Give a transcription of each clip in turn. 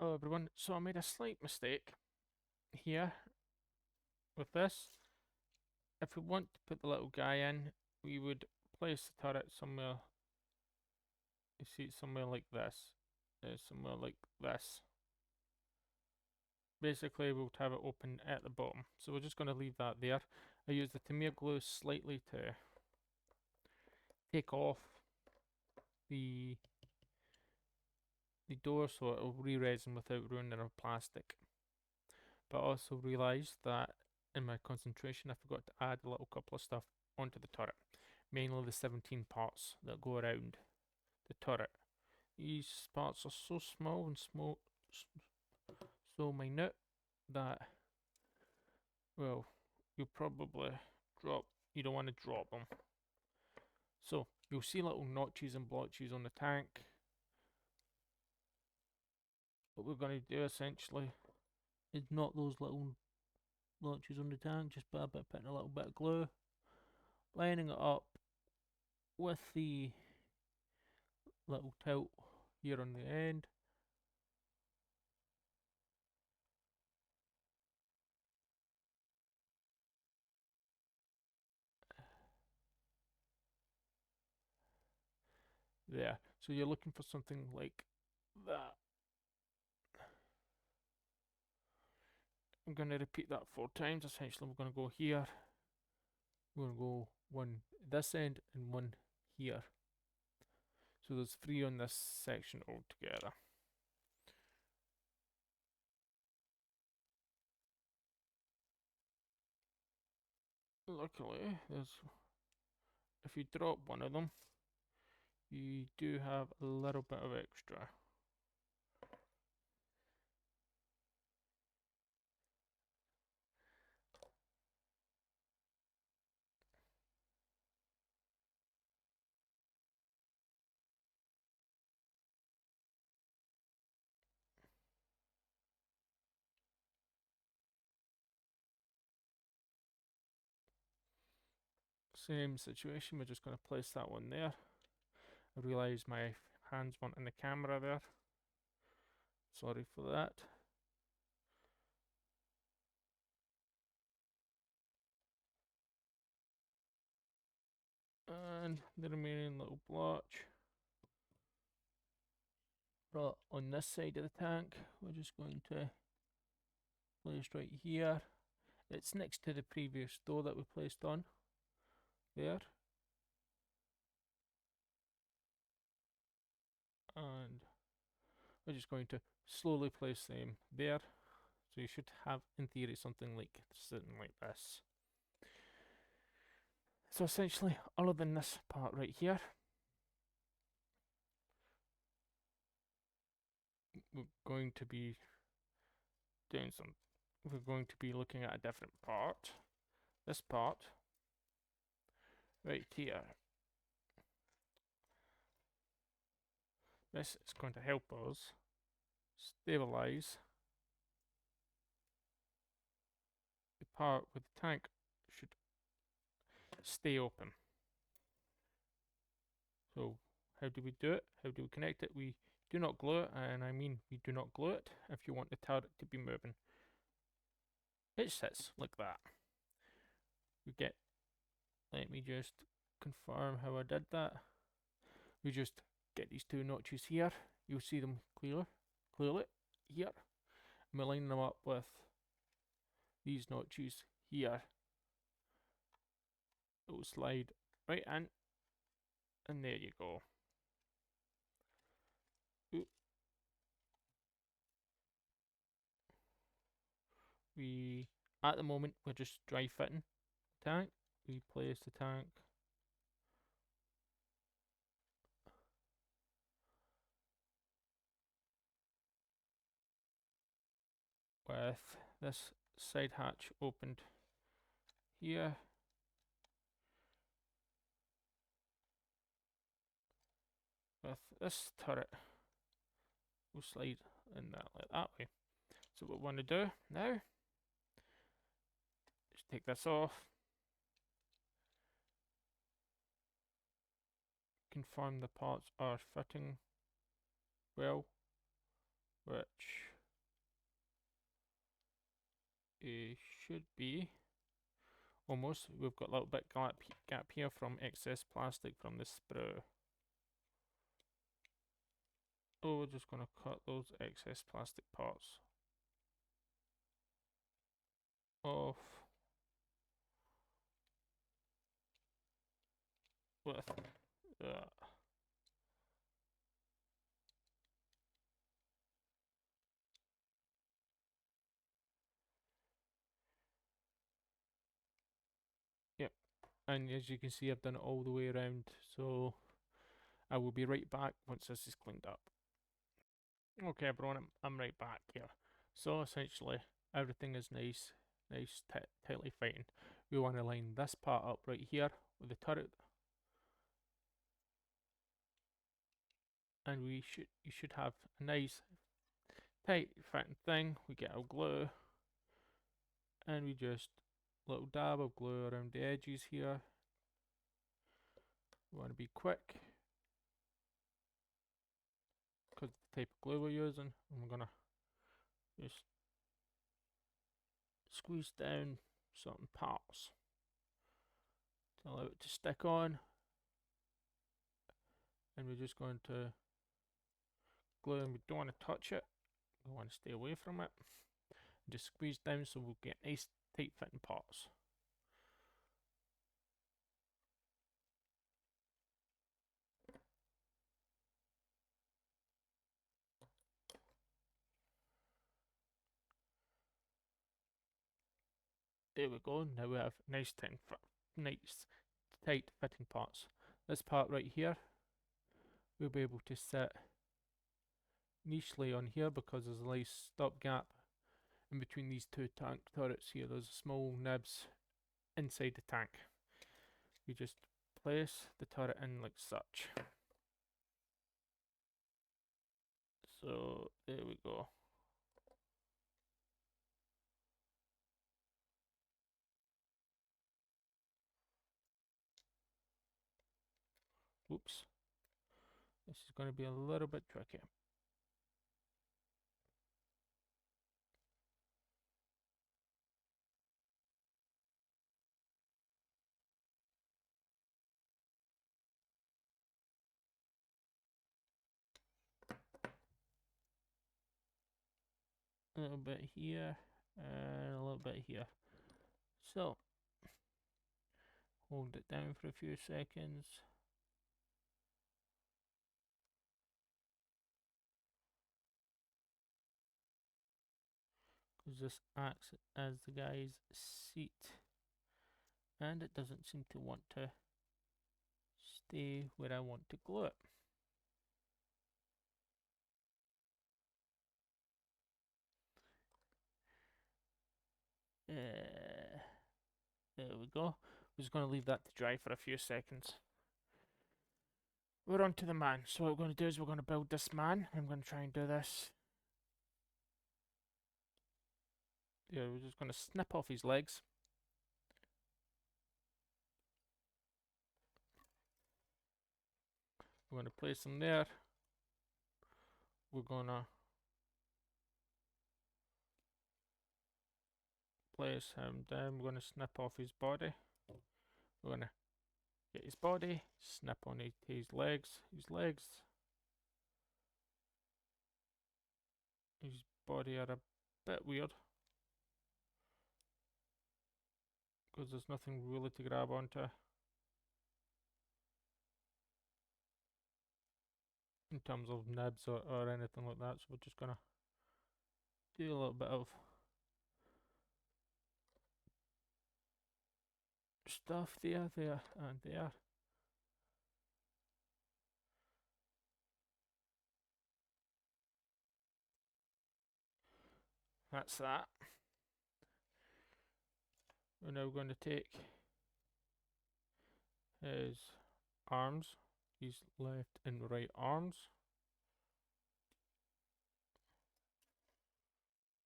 Hello everyone, so I made a slight mistake here with this. If we want to put the little guy in, we would place the turret somewhere, you see it somewhere like this, somewhere like this. Basically we'll have it open at the bottom, so we're just going to leave that there. I use the Tamiya glue slightly to take off the door so it'll re-resin without ruining our plastic. But I also realised that in my concentration I forgot to add a little couple of stuff onto the turret, mainly the 17 parts that go around the turret. These parts are so small and so minute that, well, you probably you don't want to drop them. So you'll see little notches and blotches on the tank. What we're going to do essentially is knot those little notches on the tank just by putting a little bit of glue, lining it up with the little tilt here on the end. There. So you're looking for something like that. I'm going to repeat that 4 times. Essentially, we're going to go here. We're going to go one this end and one here. So there's 3 on this section altogether. Luckily, if you drop one of them, you do have a little bit of extra. Same situation, we're just going to place that one there. I realise my hands weren't in the camera there. Sorry for that. And the remaining little blotch. But on this side of the tank, we're just going to place right here. It's next to the previous door that we placed on there. And we're just going to slowly place them there. So you should have, in theory, something like sitting like this. So essentially, other than this part right here, we're going to be looking at a different part. This part right here. This is going to help us stabilize the part where the tank should stay open. So how do we do it? How do we connect it? We do not glue it, and I mean we do not glue it if you want the turret to be moving. It sits like that. Let me just confirm how I did that. We just get these 2 notches here. You'll see them clearly here. And we line them up with these notches here. It will slide right in, and there you go. Ooh. At the moment, we're just dry fitting the tank. We place the tank with this side hatch opened here. With this turret, we'll slide in that way. So what we want to do now is take this off, confirm the parts are fitting well, which should be almost. We've got a little bit gap here from excess plastic from the sprue. Oh, we're just going to cut those excess plastic parts off with that. Yep, and as you can see, I've done it all the way around, so I will be right back once this is cleaned up. Okay, everyone, I'm right back here. So essentially, everything is nice, tightly fitting. We want to line this part up right here with the turret, and you should have a nice tight fitting thing. We get our glue, and we just little dab of glue around the edges here. We want to be quick because of the type of glue we're using, and we're gonna just squeeze down certain parts to allow it to stick on, and we're just going to glue, and we don't want to touch it, we want to stay away from it. Just squeeze down so we'll get nice tight fitting parts. There we go. Now we have nice tight fitting parts. This part right here we'll be able to sit nichely on here because there's a nice stop gap in between these two tank turrets here. There's small nibs inside the tank. We just place the turret in like such. So there we go. Oops. This is going to be a little bit tricky. A little bit here and a little bit here. So hold it down for a few seconds. Because this acts as the guy's seat, and it doesn't seem to want to stay where I want to glue it. There we go. We're just going to leave that to dry for a few seconds. We're on to the man. So what we're going to do is we're going to build this man. I'm going to try and do this. Yeah, we're just going to snip off his legs. We're going to place him there. We're going to place him down. We're going to snip off his body. We're going to get his body, snip on his legs. His body are a bit weird because there's nothing really to grab onto in terms of nibs or anything like that. So we're just gonna do a little bit of stuff there, and there. That's that. We're now going to take his arms, his left and right arms.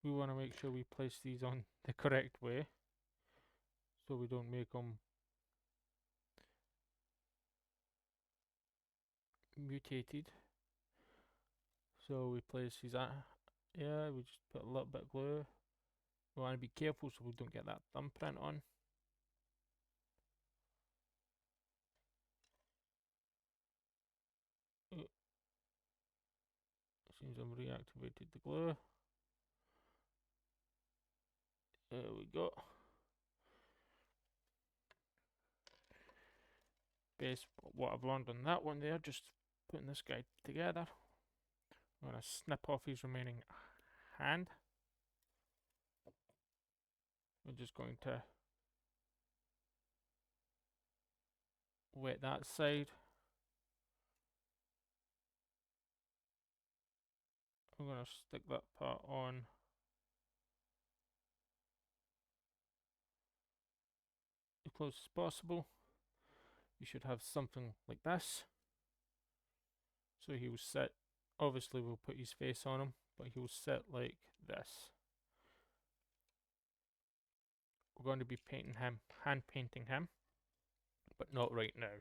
We want to make sure we place these on the correct way so we don't make them mutated. So we place his yeah, we just put a little bit of glue We want to be careful so we don't get that thumbprint on. Seems I've reactivated the glue. There we go. Based what I've learned on that one there, just putting this guy together. I'm going to snip off his remaining hand. We're just going to wet that side. I'm going to stick that part on as close as possible. You should have something like this. So he will sit, obviously we'll put his face on him, but he will sit like this. We're going to be painting him, hand painting him, but not right now.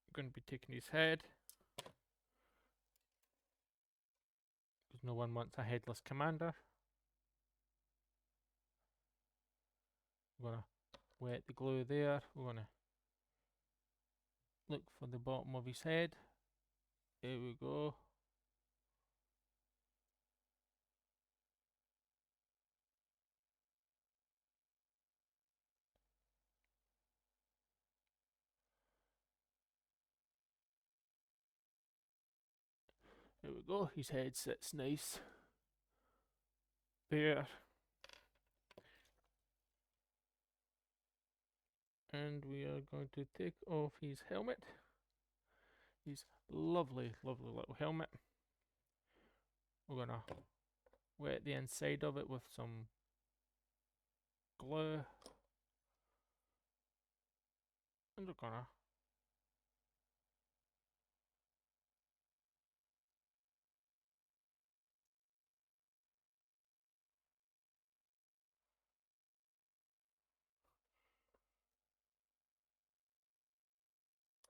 We're going to be taking his head, because no one wants a headless commander. We're going to wet the glue there. We're going to look for the bottom of his head. There we go. There we go. His head sits nice there. And we are going to take off his helmet. His lovely, lovely little helmet. We're going to wet the inside of it with some glue. And we're going to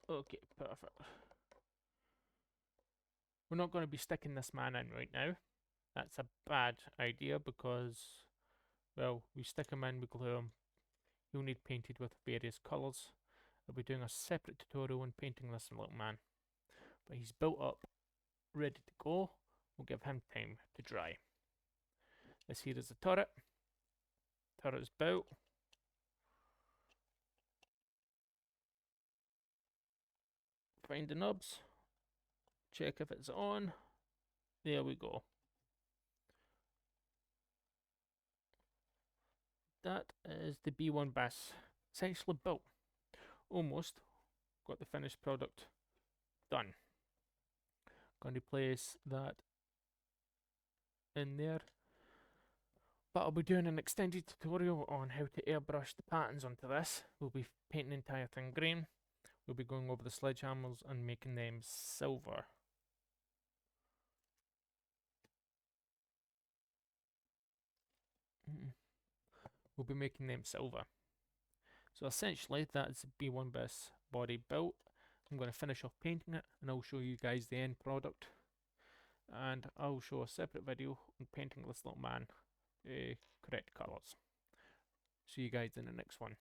okay, perfect. We're not going to be sticking this man in right now. That's a bad idea because, well, we stick him in, we glue him. He'll need painted with various colours. I'll be doing a separate tutorial on painting this little man. But he's built up, ready to go. We'll give him time to dry. This here is the turret. Turret is built. Find the nubs. Check if it's on. There we go. That is the B1 Bis. Essentially built. Almost. Got the finished product done. Going to place that in there. But I'll be doing an extended tutorial on how to airbrush the patterns onto this. We'll be painting the entire thing green. We'll be going over the sledgehammers and making them silver. We'll be making them silver. So essentially that's B1 Bis body built. I'm going to finish off painting it and I'll show you guys the end product. And I'll show a separate video on painting this little man correct colours. See you guys in the next one.